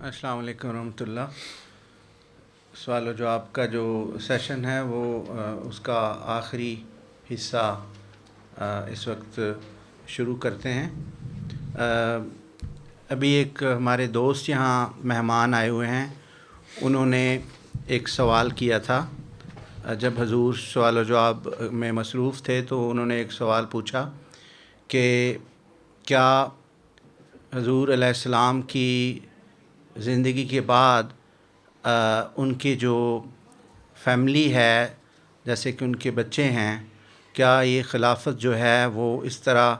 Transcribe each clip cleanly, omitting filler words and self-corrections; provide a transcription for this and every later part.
السلام علیکم ورحمۃ اللہ۔ سوال و جواب کا جو سیشن ہے وہ اس کا آخری حصہ اس وقت شروع کرتے ہیں۔ ابھی ایک ہمارے دوست یہاں مہمان آئے ہوئے ہیں، انہوں نے ایک سوال کیا تھا۔ جب حضور سوال و جواب میں مصروف تھے تو انہوں نے ایک سوال پوچھا کہ کیا حضور علیہ السلام کی زندگی کے بعد ان کی جو فیملی ہے، جیسے کہ ان کے بچے ہیں، کیا یہ خلافت جو ہے وہ اس طرح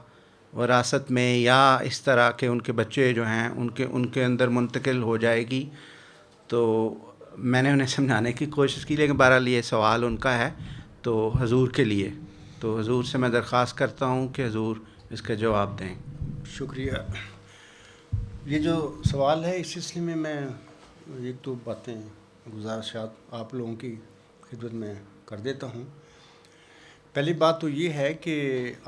وراثت میں یا اس طرح کہ ان کے بچے جو ہیں ان کے اندر منتقل ہو جائے گی؟ تو میں نے انہیں سمجھانے کی کوشش کی، لیکن بہرحال یہ سوال ان کا ہے تو حضور کے لیے، تو حضور سے میں درخواست کرتا ہوں کہ حضور اس کا جواب دیں۔ شکریہ۔ یہ جو سوال ہے اس سلسلے میں ایک دو باتیں گزارشات آپ لوگوں کی خدمت میں کر دیتا ہوں۔ پہلی بات تو یہ ہے کہ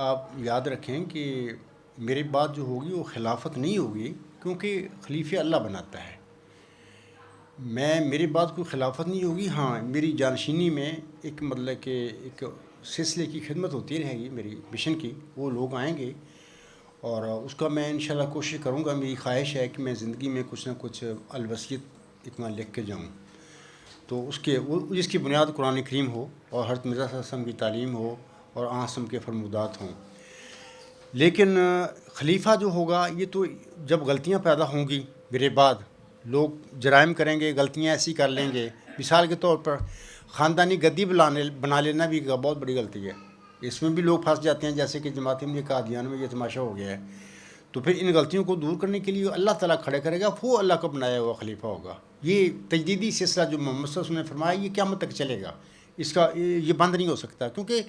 آپ یاد رکھیں کہ میری بات جو ہوگی وہ خلافت نہیں ہوگی، کیونکہ خلیفہ اللہ بناتا ہے۔ میری بات کوئی خلافت نہیں ہوگی، ہاں میری جانشینی میں ایک مطلب کہ ایک سلسلے کی خدمت ہوتی رہے گی، میری مشن کی۔ وہ لوگ آئیں گے اور اس کا میں انشاءاللہ کوشش کروں گا۔ میری خواہش ہے کہ میں زندگی میں کچھ نہ کچھ الوصیت اتنا لکھ کے جاؤں، تو جس کی بنیاد قرآن کریم ہو اور حضرت مرزا صلی اللہ علیہ وسلم کی تعلیم ہو اور آن وسلم کے فرمودات ہوں۔ لیکن خلیفہ جو ہوگا یہ تو جب غلطیاں پیدا ہوں گی میرے بعد، لوگ جرائم کریں گے، غلطیاں ایسی کر لیں گے۔ مثال کے طور پر خاندانی گدی بنا لینا بھی بہت بڑی غلطی ہے، اس میں بھی لوگ پھنس جاتے ہیں، جیسے کہ جماعت احمدیہ قادیان میں یہ تماشا ہو گیا ہے۔ تو پھر ان غلطیوں کو دور کرنے کے لیے اللہ تعالیٰ کھڑے کرے گا، وہ اللہ کا بنایا ہوا خلیفہ ہوگا۔ یہ تجدیدی سلسلہ جو محمد صلی اللہ علیہ وسلم نے فرمایا یہ قیامت تک چلے گا، اس کا یہ بند نہیں ہو سکتا، کیونکہ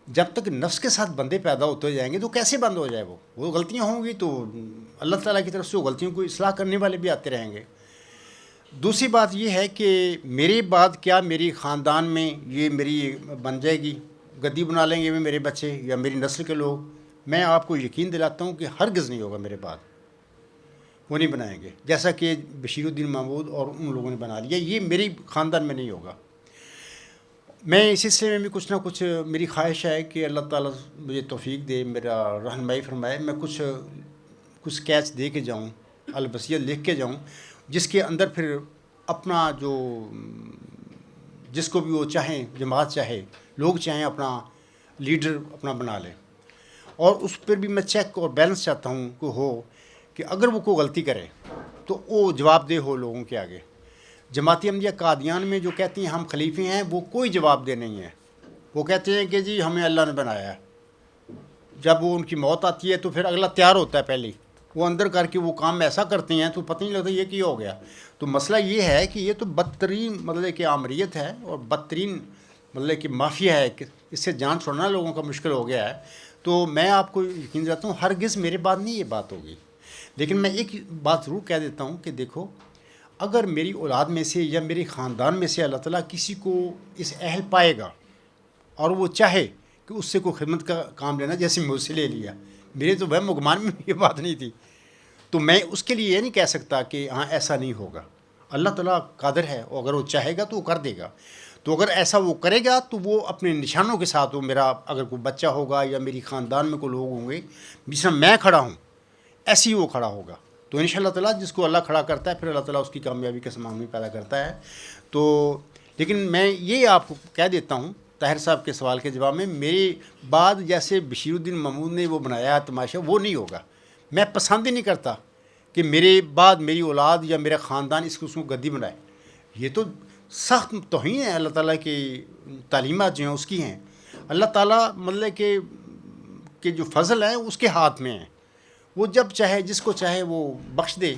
جب تک نفس کے ساتھ بندے پیدا ہوتے جائیں گے تو کیسے بند ہو جائے؟ وہ غلطیاں ہوں گی تو اللہ تعالیٰ کی طرف سے وہ غلطیوں کو اصلاح کرنے والے بھی آتے رہیں گے۔ دوسری بات یہ ہے کہ میرے بعد کیا میری خاندان میں یہ میری بن جائے گی، گدی بنا لیں گے میرے بچے یا میری نسل کے لوگ؟ میں آپ کو یقین دلاتا ہوں کہ ہرگز نہیں ہوگا، میرے بعد وہ نہیں بنائیں گے، جیسا کہ بشیر الدین محمود اور ان لوگوں نے بنا لیا۔ یہ میری خاندان میں نہیں ہوگا۔ میں اس سلسلے میں بھی کچھ نہ کچھ میری خواہش ہے کہ اللہ تعالیٰ مجھے توفیق دے، میرا رہنمائی فرمائے، میں کچھ اسکیچ دے کے جاؤں، الوصیت لکھ کے جاؤں، جس کے اندر پھر اپنا جس کو بھی وہ چاہیں، جماعت چاہے، لوگ چاہیں، اپنا لیڈر اپنا بنا لیں۔ اور اس پر بھی میں چیک اور بیلنس چاہتا ہوں کہ اگر وہ کوئی غلطی کرے تو وہ جواب دہ ہو لوگوں کے آگے۔ جماعت احمدیہ قادیان میں جو کہتے ہیں ہم خلیفے ہیں، وہ کوئی جواب دہ نہیں ہے۔ وہ کہتے ہیں کہ جی ہمیں اللہ نے بنایا ہے۔ جب وہ ان کی موت آتی ہے تو پھر اگلا تیار ہوتا ہے، پہلے وہ اندر کر کے وہ کام ایسا کرتے ہیں تو پتہ نہیں لگتا یہ کیا ہو گیا۔ تو مسئلہ یہ ہے کہ یہ تو بدترین مطلب کہ آمریت ہے اور بدترین مطلب کہ مافیا ہے، کہ اس سے جان چھوڑنا لوگوں کا مشکل ہو گیا ہے۔ تو میں آپ کو یقین دلاتا ہوں ہرگز میرے بعد نہیں یہ بات ہوگی۔ لیکن میں ایک بات ضرور کہہ دیتا ہوں کہ دیکھو، اگر میری اولاد میں سے یا میرے خاندان میں سے اللہ تعالیٰ کسی کو اس اہل پائے گا اور وہ چاہے کہ اس سے کوئی خدمت کا کام لینا، جیسے مجھ سے لے لیا، میرے تو وہم و گمان میں یہ بات نہیں تھی، تو میں اس کے لیے یہ نہیں کہہ سکتا کہ ہاں ایسا نہیں ہوگا۔ اللہ تعالیٰ قادر ہے، اور اگر وہ چاہے گا تو وہ کر دے گا۔ تو اگر ایسا وہ کرے گا تو وہ اپنے نشانوں کے ساتھ، وہ میرا اگر کوئی بچہ ہوگا یا میری خاندان میں کوئی لوگ ہوں گے، جس میں میں کھڑا ہوں ایسے ہی وہ کھڑا ہوگا۔ تو ان شاء اللہ تعالیٰ جس کو اللہ کھڑا کرتا ہے پھر اللہ تعالیٰ اس کی کامیابی کا سامان بھی پیدا کرتا ہے۔ تو لیکن میں یہ آپ کو کہہ دیتا ہوں طاہر صاحب کے سوال کے جواب میں، میرے بعد جیسے بشیر الدین محمود نے وہ بنایا تماشا، وہ نہیں ہوگا۔ میں پسند ہی نہیں کرتا کہ میرے بعد میری اولاد یا میرا خاندان اس کو گدی بنائے۔ یہ تو سخت توہین ہے اللہ تعالیٰ کی تعلیمات جو ہیں اس کی ہیں۔ اللہ تعالیٰ مطلب کہ جو فضل ہے اس کے ہاتھ میں ہے، وہ جب چاہے جس کو چاہے وہ بخش دے۔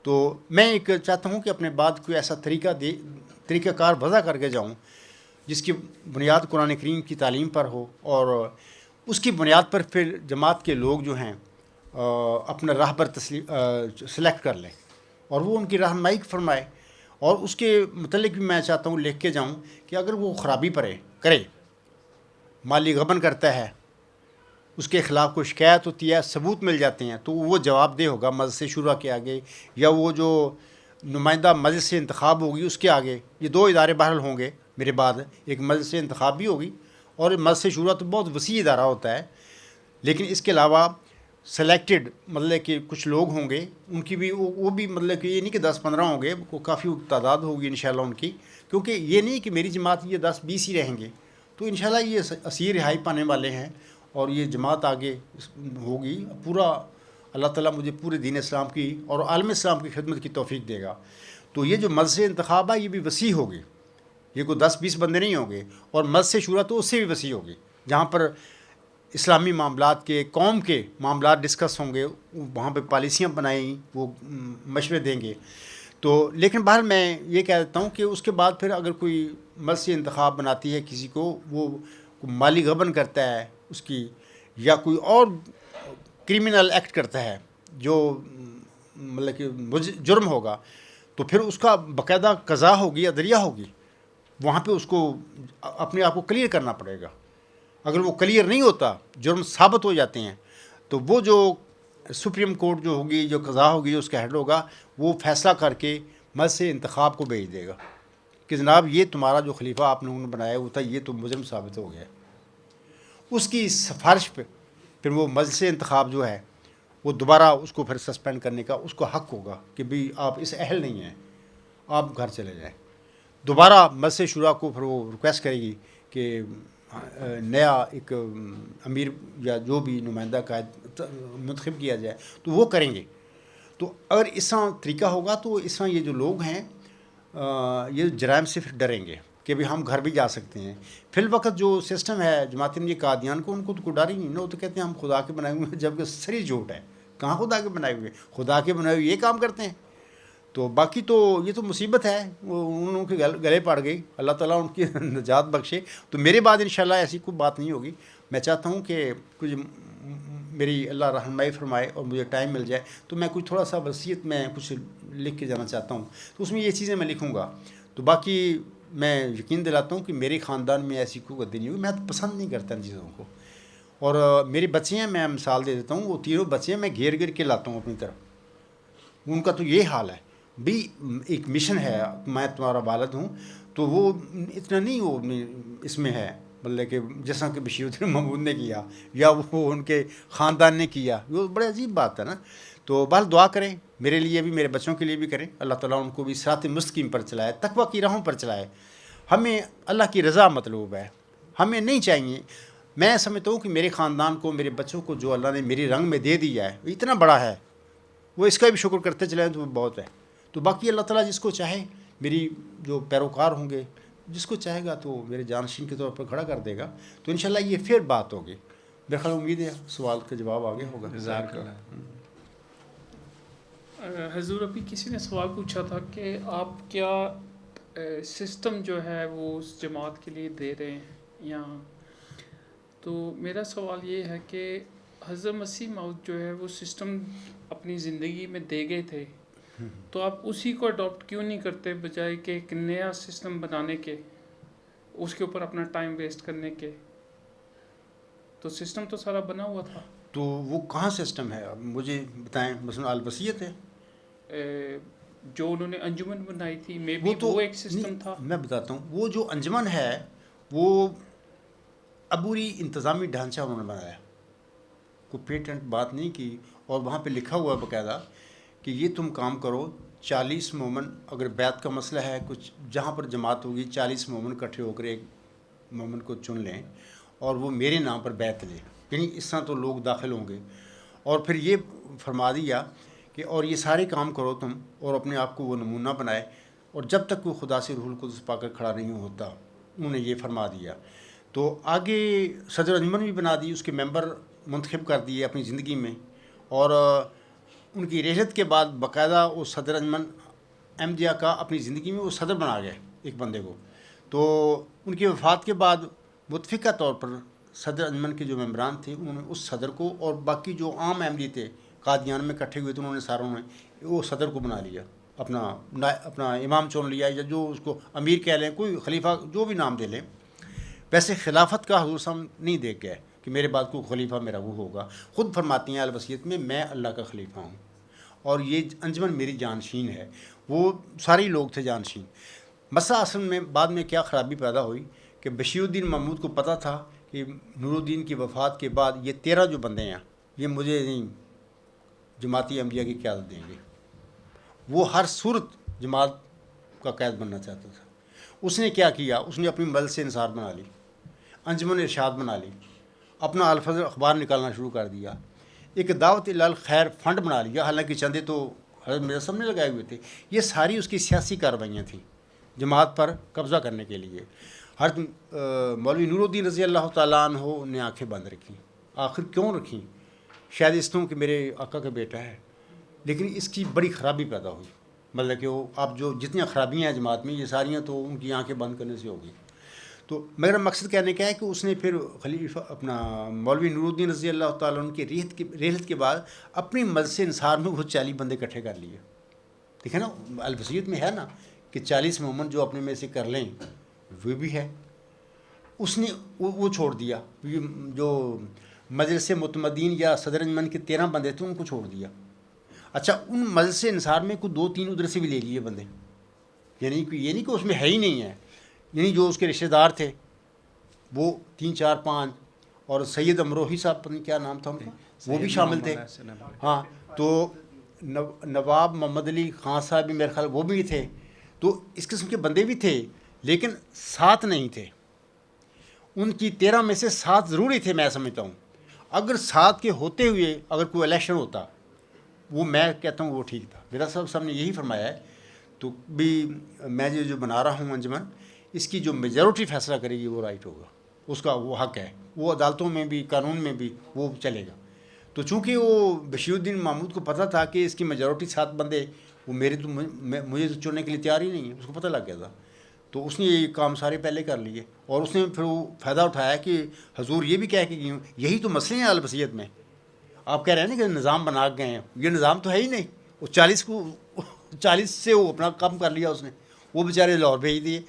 تو میں ایک چاہتا ہوں کہ اپنے بعد کوئی ایسا طریقہ کار وضع کر کے جاؤں جس کی بنیاد قرآن کریم کی تعلیم پر ہو، اور اس کی بنیاد پر پھر جماعت کے لوگ جو ہیں اپنا راہبر سلیکٹ کر لیں اور وہ ان کی رہنمائی فرمائے۔ اور اس کے متعلق بھی میں چاہتا ہوں لکھ کے جاؤں کہ اگر وہ خرابی کرے، مالی غبن کرتا ہے، اس کے خلاف کوئی شکایت ہوتی ہے، ثبوت مل جاتے ہیں، تو وہ جواب دہ ہوگا مجلس شورا کے آگے، یا وہ جو نمائندہ مجلس سے انتخاب ہوگی، اس کے آگے یہ 2 ادارے بہرحال ہوں گے میرے بعد، ایک مجلس سے انتخاب بھی ہوگی اور مجلس شورا تو بہت وسیع ادارہ ہوتا ہے، لیکن اس کے علاوہ سلیکٹڈ مطلب کہ کچھ لوگ ہوں گے، ان کی بھی وہ بھی مطلب کہ یہ نہیں کہ 10-15 ہوں گے، وہ کافی تعداد ہوگی انشاءاللہ ان کی، کیونکہ یہ نہیں کہ میری جماعت یہ 10-20 ہی رہیں گے، تو انشاءاللہ یہ اسیر رہائی پانے والے ہیں اور یہ جماعت آگے ہوگی پورا. اللہ تعالیٰ مجھے پورے دین اسلام کی اور عالم اسلام کی خدمت کی توفیق دے گا. تو یہ جو مجلس انتخاب ہے یہ بھی وسیع ہوگی، یہ کوئی 10-20 بندے نہیں ہوں گے، اور مجلس شورا تو اس سے بھی وسیع ہوگی، جہاں پر اسلامی معاملات کے، قوم کے معاملات ڈسکس ہوں گے، وہاں پہ پالیسیاں بنائیں، وہ مشورے دیں گے. تو لیکن بہرحال میں یہ کہہ دیتا ہوں کہ اس کے بعد پھر اگر کوئی مجلس انتخاب بناتی ہے کسی کو، وہ مالی غبن کرتا ہے اس کی، یا کوئی اور کرمنل ایکٹ کرتا ہے جو مطلب کہ جرم ہوگا، تو پھر اس کا باقاعدہ قضا ہوگی، عدلیہ ہوگی، وہاں پہ اس کو اپنے آپ کو کلیئر کرنا پڑے گا. اگر وہ کلیئر نہیں ہوتا، جرم ثابت ہو جاتے ہیں، تو وہ جو سپریم کورٹ جو ہوگی، جو قضا ہوگی، جو اس کا ہیڈ ہوگا، وہ فیصلہ کر کے مجلس انتخاب کو بھیج دے گا کہ جناب یہ تمہارا جو خلیفہ آپ لوگوں نے بنایا ہوا تھا یہ تو مجرم ثابت ہو گیا. اس کی سفارش پہ پھر وہ مجلس انتخاب جو ہے وہ دوبارہ اس کو پھر سسپینڈ کرنے کا اس کو حق ہوگا کہ بھئی آپ اس اہل نہیں ہیں، آپ گھر چلے جائیں. دوبارہ مجلس شورا کو پھر وہ ریکویسٹ کرے گی کہ نیا ایک امیر یا جو بھی نمائندہ قائد منتخب کیا جائے، تو وہ کریں گے. تو اگر اس طرح طریقہ ہوگا تو اس طرح یہ جو لوگ ہیں یہ جرائم سے پھر ڈریں گے کہ بھی ہم گھر بھی جا سکتے ہیں. فی الوقت جو سسٹم ہے جماعت یہ قادیان کو، ان کو تو کوئی ڈر ہی نہیں، وہ تو کہتے ہیں ہم خدا کے بنائے ہوئے ہیں، جبکہ سری جھوٹ ہے. کہاں خدا کے بنائے ہوئے؟ خدا کے بنائے ہوئے یہ کام کرتے ہیں. تو باقی تو یہ تو مصیبت ہے، وہ ان لوگوں کے گلے پڑ گئی، اللہ تعالیٰ ان کی نجات بخشے. تو میرے بعد انشاءاللہ ایسی کوئی بات نہیں ہوگی. میں چاہتا ہوں کہ کچھ میری اللہ رحمائی فرمائے اور مجھے ٹائم مل جائے تو میں کچھ تھوڑا سا وصیت میں کچھ لکھ کے جانا چاہتا ہوں، تو اس میں یہ چیزیں میں لکھوں گا. تو باقی میں یقین دلاتا ہوں کہ میرے خاندان میں ایسی کوئی غلطی نہیں ہوئی. میں پسند نہیں کرتا ان چیزوں کو. اور میری بچے ہیں، میں مثال دے دیتا ہوں، وہ 3 بچے ہیں، میں گھیر گھیر کے لاتا ہوں اپنی طرف. ان کا تو یہ حال ہے بھی، ایک مشن ہے، میں تمہارا والد ہوں، تو وہ اتنا نہیں وہ اس میں ہے مطلب کہ جیسا کہ بشیر الدین محمود نے کیا یا وہ ان کے خاندان نے کیا، وہ بڑے عجیب بات ہے نا. تو بہرحال دعا کریں میرے لیے بھی، میرے بچوں کے لیے بھی کریں، اللہ تعالیٰ ان کو بھی صراط مستقیم پر چلائے، تقویٰ کی راہوں پر چلائے. ہمیں اللہ کی رضا مطلوب ہے، ہمیں نہیں چاہیے. میں سمجھتا ہوں کہ میرے خاندان کو، میرے بچوں کو جو اللہ نے میری رنگ میں دے دیا ہے وہ اتنا بڑا ہے، وہ اس کا بھی شکر کرتے چلیں تو وہ بہت ہے. تو باقی اللہ تعالیٰ جس کو چاہے، میری جو پیروکار ہوں گے، جس کو چاہے گا تو میرے جانشین کے طور پر کھڑا کر دے گا. تو انشاءاللہ یہ پھر بات ہوگی. میرے خیال امید ہے سوال کا جواب آگے ہوگا. جزاک اللہ. حضور ابھی کسی نے سوال پوچھا تھا کہ آپ کیا سسٹم جو ہے وہ اس جماعت کے لیے دے رہے ہیں یہاں. تو میرا سوال یہ ہے کہ حضرت مسیح موعود جو ہے وہ سسٹم اپنی زندگی میں دے گئے تھے، تو آپ اسی کو اڈاپٹ کیوں نہیں کرتے بجائے کہ ایک نیا سسٹم بنانے کے، اس کے اوپر اپنا ٹائم ویسٹ کرنے کے. تو سسٹم تو سارا بنا ہوا تھا. تو وہ کہاں سسٹم ہے مجھے بتائیں. مثلا الوصیت ہے جو انہوں نے انجمن بنائی تھی، میں بھی وہ ایک سسٹم تھا. میں بتاتا ہوں، وہ جو انجمن ہے وہ عبوری انتظامی ڈھانچہ انہوں نے بنایا، کوئی پیٹنٹ بات نہیں کی. اور وہاں پہ لکھا ہوا ہے باقاعدہ کہ یہ تم کام کرو. 40 مومن، اگر بیعت کا مسئلہ ہے کچھ جہاں پر جماعت ہوگی، 40 مومن اکٹھے ہو کر ایک مومن کو چن لیں اور وہ میرے نام پر بیعت لیں. یعنی اس طرح تو لوگ داخل ہوں گے. اور پھر یہ فرما دیا کہ اور یہ سارے کام کرو تم، اور اپنے آپ کو وہ نمونہ بنائے، اور جب تک وہ خدا سے روح القدس پا کر کھڑا نہیں ہوتا. انہوں نے یہ فرما دیا. تو آگے صدر انجمن بھی بنا دی، اس کے ممبر منتخب کر دیے اپنی زندگی میں. اور ان کی رحلت کے بعد باقاعدہ وہ صدر انجمن احمدیہ کا اپنی زندگی میں وہ صدر بنا گئے ایک بندے کو. تو ان کی وفات کے بعد متفقہ طور پر صدر انجمن کے جو ممبران تھے انہوں نے اس صدر کو، اور باقی جو عام احمدی تھے قادیان میں اکٹھے ہوئے تھے، انہوں نے ساروں نے وہ صدر کو بنا لیا، اپنا امام چن لیا، یا جو اس کو امیر کہہ لیں، کوئی خلیفہ جو بھی نام دے لیں. ویسے خلافت کا حضور صاحب نہیں دیکھ گئے کہ میرے بعد کوئی خلیفہ میرا وہ ہوگا. خود فرماتی ہیں الوصیت میں، میں اللہ کا خلیفہ ہوں اور یہ انجمن میری جانشین ہے. وہ سارے ہی لوگ تھے جانشین. مسئلہ اصل میں بعد میں کیا خرابی پیدا ہوئی کہ بشیر الدین محمود کو پتہ تھا کہ نور الدین کی وفات کے بعد یہ 13 جو بندے ہیں یہ مجھے نہیں جماعتی احمدیہ کی قیادت دیں گے. وہ ہر صورت جماعت کا قائد بننا چاہتا تھا. اس نے کیا کیا؟ اس نے اپنی مدد سے انصار بنا لی, انجمن ارشاد بنا لی, اپنا الفضل اخبار نکالنا شروع کر دیا, ایک دعوت الخیر فنڈ بنا لیا. حالانکہ چندے تو حضرت مرزا صاحب نے لگائے ہوئے تھے. یہ ساری اس کی سیاسی کارروائیاں تھیں جماعت پر قبضہ کرنے کے لیے. حضرت مولوی نور الدین رضی اللہ تعالیٰ عنہ نے آنکھیں بند رکھیں. آخر کیوں رکھیں؟ شاید اس طرح کہ میرے آقا کا بیٹا ہے, لیکن اس کی بڑی خرابی پیدا ہوئی. مطلب کہ وہ اب جو جتنی خرابیاں ہیں جماعت میں یہ ساریاں تو ان کی آنکھیں بند کرنے سے ہوگی. تو میرا مقصد کہنے کا ہے کہ اس نے پھر خلیفہ اپنا مولوی نور الدین رضی اللہ تعالیٰ عنہ کی رحلت کے بعد اپنی مدد سے انصار میں وہ 40 بندے اکٹھے کر لیے. دیکھیں نا الوصیت میں ہے نا کہ 40 مومن جو اپنے میں سے کر لیں وہ بھی ہے. اس نے وہ چھوڑ دیا. جو مجلس متمدین یا صدر انجمن کے 13 بندے تھے ان کو چھوڑ دیا. اچھا ان مجلس انصار میں کوئی 2-3 ادھر سے بھی لے لیے بندے, یعنی کہ یہ نہیں کہ اس میں ہے ہی نہیں ہے, یعنی جو اس کے رشتہ دار تھے وہ 3-4-5 اور سید امروہی صاحب پتہ نہیں کیا نام تھا ان کا وہ بھی شامل تھے. ہاں تو نواب محمد علی خان صاحب بھی میرے خیال وہ بھی تھے. تو اس قسم کے بندے بھی تھے لیکن 7 نہیں تھے. ان کی 13 میں سے 7 ضروری تھے میں سمجھتا ہوں. اگر 7 کے ہوتے ہوئے اگر کوئی الیکشن ہوتا وہ میں کہتا ہوں وہ ٹھیک تھا. میرا صاحب نے یہی فرمایا ہے. تو بھی میں جو بنا رہا ہوں انجمن اس کی جو میجورٹی فیصلہ کرے گی وہ رائٹ ہوگا, اس کا وہ حق ہے, وہ عدالتوں میں بھی قانون میں بھی وہ چلے گا. تو چونکہ وہ بشیر الدین محمود کو پتہ تھا کہ اس کی میجورٹی 7 بندے وہ مجھے تو چننے کے لیے تیار ہی نہیں ہے, اس کو پتہ لگ گیا تھا. تو اس نے یہ کام سارے پہلے کر لیے اور اس نے پھر وہ فائدہ اٹھایا کہ حضور یہ بھی کہہ کے گئے ہوں. یہی تو مسئلے ہیں الوصیت میں. آپ کہہ رہے ہیں نا کہ نظام بنا گئے ہیں, یہ نظام تو ہے ہی نہیں. وہ 40 سے وہ اپنا کام کر لیا اس نے, وہ بیچارے لاہور بھیج دیے.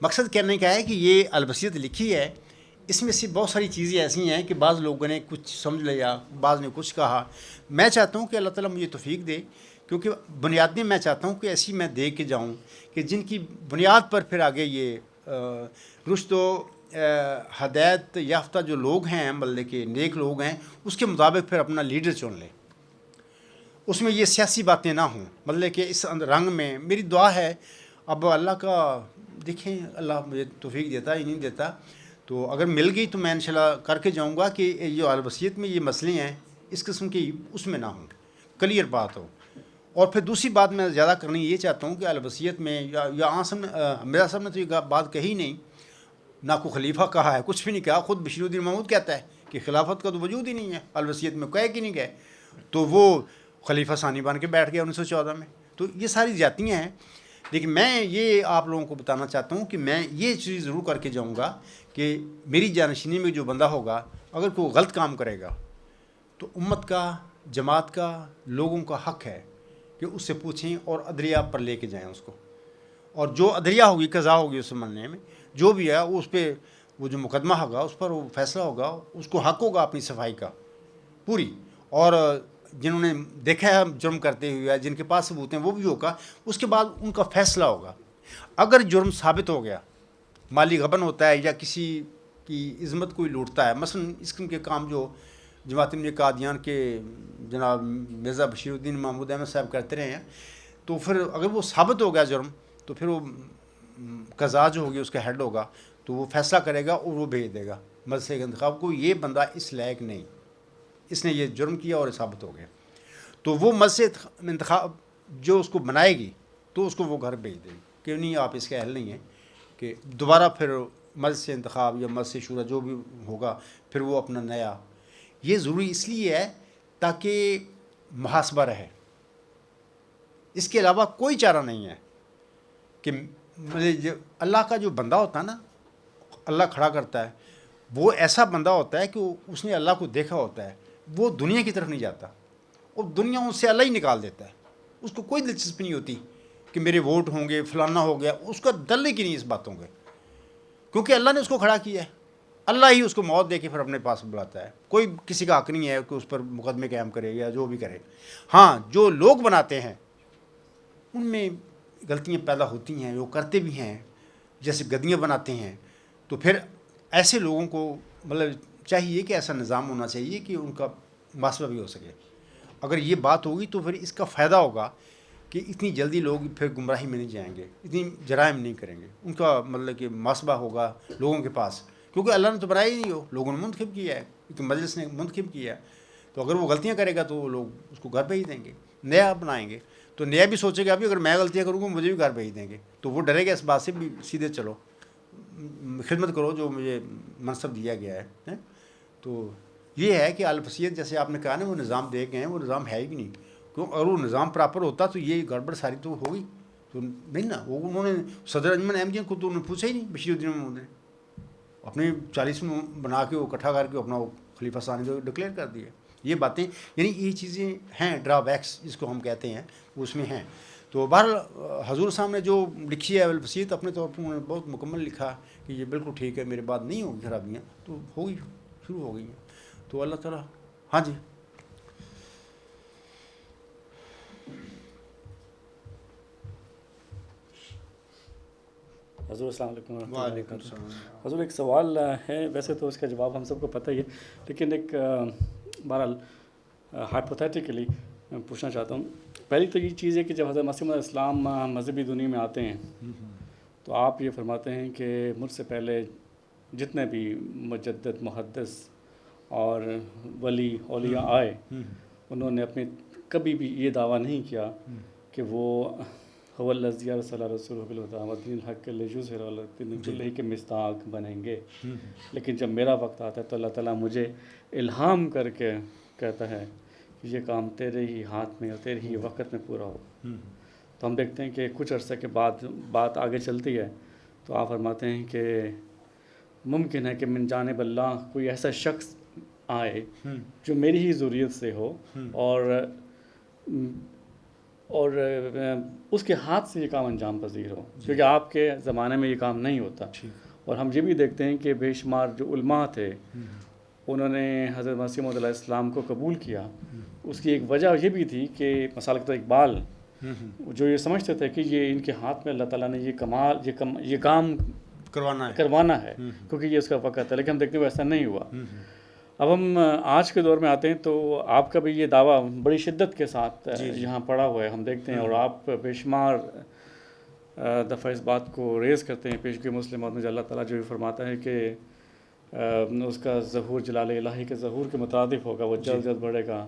مقصد کہنے کا ہے کہ یہ الوصیت لکھی ہے, اس میں سے بہت ساری چیزیں ایسی ہیں کہ بعض لوگوں نے کچھ سمجھ لیا, بعض نے کچھ کہا. میں چاہتا ہوں کہ اللہ تعالیٰ مجھے توفیق دے, کیونکہ بنیادیں میں چاہتا ہوں کہ ایسی میں دے کے جاؤں کہ جن کی بنیاد پر پھر آگے یہ رشد و ہدایت یافتہ جو لوگ ہیں مطلب کہ نیک لوگ ہیں اس کے مطابق پھر اپنا لیڈر چن لیں. اس میں یہ سیاسی باتیں نہ ہوں. مطلب کہ اس رنگ میں میری دعا ہے. اب اللہ کا دیکھیں, اللہ مجھے توفیق دیتا ہے نہیں دیتا, تو اگر مل گئی تو میں انشاءاللہ کر کے جاؤں گا کہ یہ جو الوصیت میں یہ مسئلے ہیں اس قسم کی اس میں نہ ہوں, کلیئر بات ہو. اور پھر دوسری بات میں زیادہ کرنی یہ چاہتا ہوں کہ الوصیت میں یا میرا صاحب نے تو یہ بات کہی نہیں, نہ کوئی خلیفہ کہا ہے, کچھ بھی نہیں کہا. خود بشیر الدین محمود کہتا ہے کہ خلافت کا تو وجود ہی نہیں ہے, الوصیت میں کہہ کہ نہیں گئے. تو وہ خلیفہ ثانی بن کے بیٹھ گیا 1914 میں. تو یہ ساری جاتیاں ہیں. لیکن میں یہ آپ لوگوں کو بتانا چاہتا ہوں کہ میں یہ چیز ضرور کر کے جاؤں گا کہ میری جانشینی میں جو بندہ ہوگا اگر کوئی غلط کام کرے گا تو امت کا, جماعت کا, لوگوں کا حق ہے کہ اس سے پوچھیں اور عدلیہ پر لے کے جائیں اس کو. اور جو عدلیہ ہوگی, قضا ہوگی اس مرنے میں جو بھی ہے اس پہ وہ جو مقدمہ ہوگا اس پر وہ فیصلہ ہوگا, اس کو حق ہوگا اپنی صفائی کا پوری. اور جنہوں نے دیکھا ہے جرم کرتے ہوئے جن کے پاس ثبوت ہیں وہ بھی ہوگا. اس کے بعد ان کا فیصلہ ہوگا. اگر جرم ثابت ہو گیا, مالی غبن ہوتا ہے یا کسی کی عظمت کوئی لوٹتا ہے, مثلا اس قسم کے کام جو جماعت احمدیہ قادیان کے جناب مرزا بشیر الدین محمود احمد صاحب کرتے رہے ہیں, تو پھر اگر وہ ثابت ہو گیا جرم تو پھر وہ قضا جو ہوگی اس کا ہیڈ ہوگا, تو وہ فیصلہ کرے گا اور وہ بھیج دے گا مدرسے کے انتخاب کو. یہ بندہ اس لائق نہیں, اس نے یہ جرم کیا اور ثابت ہو گیا, تو وہ مسجد انتخاب جو اس کو بنائے گی تو اس کو وہ گھر بھیج دے گی کہ نہیں آپ اس کے اہل نہیں ہیں, کہ دوبارہ پھر مسجد سے انتخاب یا مسجد شورا جو بھی ہوگا پھر وہ اپنا نیا. یہ ضروری اس لیے ہے تاکہ محاسبہ رہے. اس کے علاوہ کوئی چارہ نہیں ہے کہ اللہ کا جو بندہ ہوتا ہے نا, اللہ کھڑا کرتا ہے, وہ ایسا بندہ ہوتا ہے کہ اس نے اللہ کو دیکھا ہوتا ہے, وہ دنیا کی طرف نہیں جاتا اور دنیا اس سے اللہ ہی نکال دیتا ہے. اس کو کوئی دلچسپی نہیں ہوتی کہ میرے ووٹ ہوں گے فلانا ہو گیا, اس کا دل کی نہیں اس باتوں کے, کیونکہ اللہ نے اس کو کھڑا کیا ہے. اللہ ہی اس کو موت دے کے پھر اپنے پاس بلاتا ہے. کوئی کسی کا حق نہیں ہے کہ اس پر مقدمے قائم کرے یا جو بھی کرے. ہاں جو لوگ بناتے ہیں ان میں غلطیاں پیدا ہوتی ہیں, وہ کرتے بھی ہیں, جیسے گدیاں بناتے ہیں. تو پھر ایسے لوگوں کو مطلب چاہیے کہ ایسا نظام ہونا چاہیے کہ ان کا محاسبہ بھی ہو سکے. اگر یہ بات ہوگی تو پھر اس کا فائدہ ہوگا کہ اتنی جلدی لوگ پھر گمراہی میں نہیں جائیں گے, اتنی جرائم نہیں کریں گے. ان کا مطلب کہ محاسبہ ہوگا لوگوں کے پاس, کیونکہ اللہ نے تو بنایا ہی نہیں, ہو لوگوں نے منتخب کیا ہے, ایک مجلس نے منتخب کیا ہے. تو اگر وہ غلطیاں کرے گا تو وہ لوگ اس کو گھر بھیج دیں گے, نیا بنائیں گے. تو نیا بھی سوچے گا ابھی اگر میں غلطیاں کروں گا مجھے بھی گھر بھیج دیں گے, تو وہ ڈرے گا اس بات سے بھی سیدھے چلو خدمت کرو جو مجھے منصب دیا گیا ہے. تو یہ ہے کہ الفصیت جیسے آپ نے کہا نا وہ نظام دے گئے ہیں, وہ نظام ہے ہی نہیں. کیوں اگر وہ نظام پراپر ہوتا تو یہ گڑبڑ ساری تو ہوگی تو نہیں نا. وہ انہوں نے صدر انجمن احمدیہ کو تو انہوں نے پوچھا ہی نہیں, بشیر الدین محمود نے اپنے 40 بنا کے وہ اکٹھا کر کے اپنا وہ خلیفہ ثانی ڈکلیئر کر دیا. یہ باتیں یعنی یہ چیزیں ہیں, ڈرا بیکس جس کو ہم کہتے ہیں وہ اس میں ہیں. تو بہرحال حضور صاحب نے جو لکھی ہے الفصیت اپنے طور پر انہوں نے بہت مکمل لکھا کہ یہ بالکل ٹھیک ہے, میرے بعد نہیں ہوگی خرابیاں, تو ہوگی شروع ہو گئی ہیں. تو اللہ تعالیٰ. ہاں جی حضور السلام علیکم ورحمۃ اللہ وعلیکم وبرکاتہ. السلام. حضور ایک سوال ہے, ویسے تو اس کا جواب ہم سب کو پتہ ہی ہے, لیکن ایک بہرحال ہائپوتھیٹیکلی پوچھنا چاہتا ہوں. پہلی تو یہ چیز ہے کہ جب حضرت مسیح علیہ السلام مذہبی دنیا میں آتے ہیں تو آپ یہ فرماتے ہیں کہ مجھ سے پہلے جتنے بھی مجدد محدث اور ولی اولیاء آئے انہوں نے اپنے کبھی بھی یہ دعویٰ نہیں کیا کہ وہ هو الذی ارسل رسولہ بالہدی ودین الحق لیظہرہ علی الدین کلہ کے مصداق بنیں گے. لیکن جب میرا وقت آتا ہے تو اللہ تعالیٰ مجھے الہام کر کے کہتا ہے کہ یہ کام تیرے ہی ہاتھ میں اور تیرے ہی وقت میں پورا ہو. تو ہم دیکھتے ہیں کہ کچھ عرصے کے بعد بات آگے چلتی ہے تو آپ فرماتے ہیں کہ ممکن ہے کہ من جانب اللہ کوئی ایسا شخص آئے جو میری ہی ذریت سے ہو اور اس کے ہاتھ سے یہ کام انجام پذیر ہو, کیونکہ آپ کے زمانے میں یہ کام نہیں ہوتا. اور ہم یہ بھی دیکھتے ہیں کہ بے شمار جو علماء تھے انہوں نے حضرت مسیح موعود علیہ السلام کو قبول کیا. اس کی ایک وجہ یہ بھی تھی کہ مسالکۃ اقبال جو یہ سمجھتے تھے کہ یہ ان کے ہاتھ میں اللہ تعالیٰ نے یہ کام کروانا ہے کیونکہ یہ اس کا وقت ہے. لیکن ہم دیکھتے ہیں ایسا نہیں ہوا. اب ہم آج کے دور میں آتے ہیں تو آپ کا بھی یہ دعویٰ بڑی شدت کے ساتھ یہاں پڑا ہوا ہے, ہم دیکھتے ہیں. اور آپ بے شمار دفعہ اس بات کو ریز کرتے ہیں پیشگی مسلمات میں, اللہ تعالیٰ جو فرماتا ہے کہ اس کا ظہور جلال الہی کے ظہور کے مترادف ہوگا, وہ جلد جلد بڑھے گا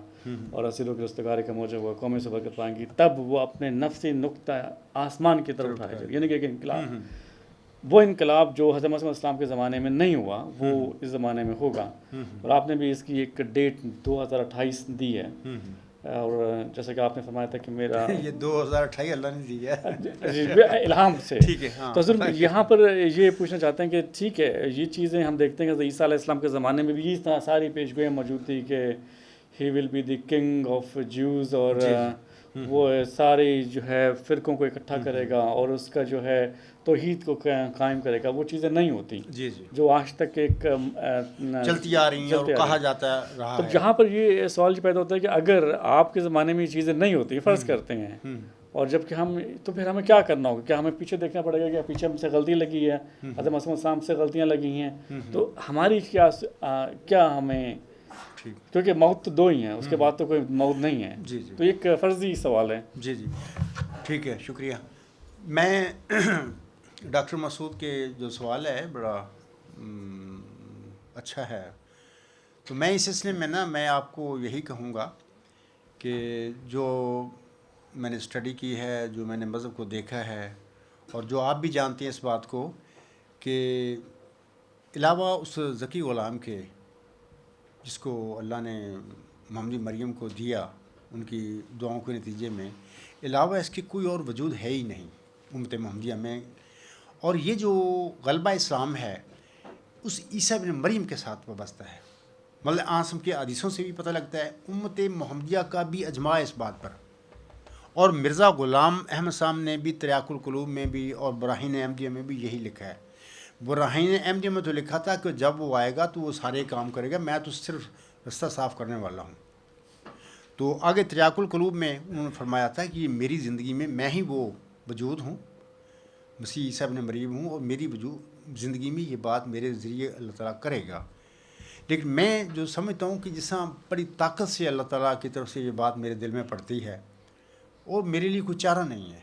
اور رسولوں کی رستگاری کا موجب ہوگا, قومیں سے برکت پائیں گی, تب وہ اپنے نفسی نقطہ آسمان کی طرف اٹھائے جائے. یعنی کہ انقلاب, وہ انقلاب جو حضرت مسیح علیہ السلام کے زمانے میں نہیں ہوا وہ اس زمانے میں ہوگا. اور آپ نے بھی اس کی ایک ڈیٹ 2028 دی ہے, اور جیسا کہ آپ نے فرمایا تھا کہ میرا یہ 2028 اللہ نے دی ہے الہام سے. ٹھیک ہے. تو حضور یہاں پر یہ پوچھنا چاہتے ہیں کہ ٹھیک ہے یہ چیزیں ہم دیکھتے ہیں کہ عیسیٰ علیہ السلام کے زمانے میں بھی یہ ساری پیشگوئیاں موجود تھی کہ he will be the king of Jews, اور وہ سارے جو ہے فرقوں کو اکٹھا کرے گا اور اس کا جو ہے توحید کو قائم کرے گا. وہ چیزیں نہیں ہوتی جو آج تک ایک چلتی آ رہی ہیں اور کہا جاتا رہا ہے. ہے. جہاں پر یہ سوال پیدا ہوتا ہے کہ اگر آپ کے زمانے میں یہ چیزیں نہیں ہوتی, فرض کرتے ہیں, اور جب کہ ہم تو پھر ہمیں کیا کرنا ہوگا؟ کیا ہمیں پیچھے دیکھنا پڑے گا کہ پیچھے ہم سے غلطی لگی ہے, حضرت مسیح السلام سے غلطیاں لگی ہیں, تو ہماری کیا ہمیں, کیونکہ موت تو 2 ہی ہیں, اس کے بعد تو کوئی موت نہیں ہے. تو ایک فرضی سوال ہے. جی ٹھیک ہے, شکریہ. میں ڈاکٹر مسعود کے جو سوال ہے بڑا اچھا ہے. تو میں اس سلسلے میں میں آپ کو یہی کہوں گا کہ جو میں نے اسٹڈی کی ہے, جو میں نے مذہب کو دیکھا ہے, اور جو آپ بھی جانتے ہیں اس بات کو کہ علاوہ اس ذکی غلام کے جس کو اللہ نے محمد مریم کو دیا ان کی دعاؤں کے نتیجے میں, علاوہ اس کے کوئی اور وجود ہے ہی نہیں امت محمدیہ میں. اور یہ جو غلبہ اسلام ہے اس عیسیٰ بن مریم کے ساتھ وابستہ ہے. مطلب آسم کے حدیثوں سے بھی پتہ لگتا ہے, امت محمدیہ کا بھی اجماع اس بات پر. اور مرزا غلام احمد صاحب نے بھی تریاق القلوب میں بھی اور براہین احمدیہ میں بھی یہی لکھا ہے. براہین احمدیہ میں تو لکھا تھا کہ جب وہ آئے گا تو وہ سارے کام کرے گا، میں تو صرف رستہ صاف کرنے والا ہوں. تو آگے تریاق القلوب میں انہوں نے فرمایا تھا کہ یہ میری زندگی میں ہی وہ وجود ہوں، مسیح عیسیٰ ابن مریم ہوں، اور میری زندگی میں یہ بات میرے ذریعے اللہ تعالیٰ کرے گا. لیکن میں جو سمجھتا ہوں کہ جس طرح بڑی طاقت سے اللہ تعالیٰ کی طرف سے یہ بات میرے دل میں پڑتی ہے اور میرے لیے کوئی چارہ نہیں ہے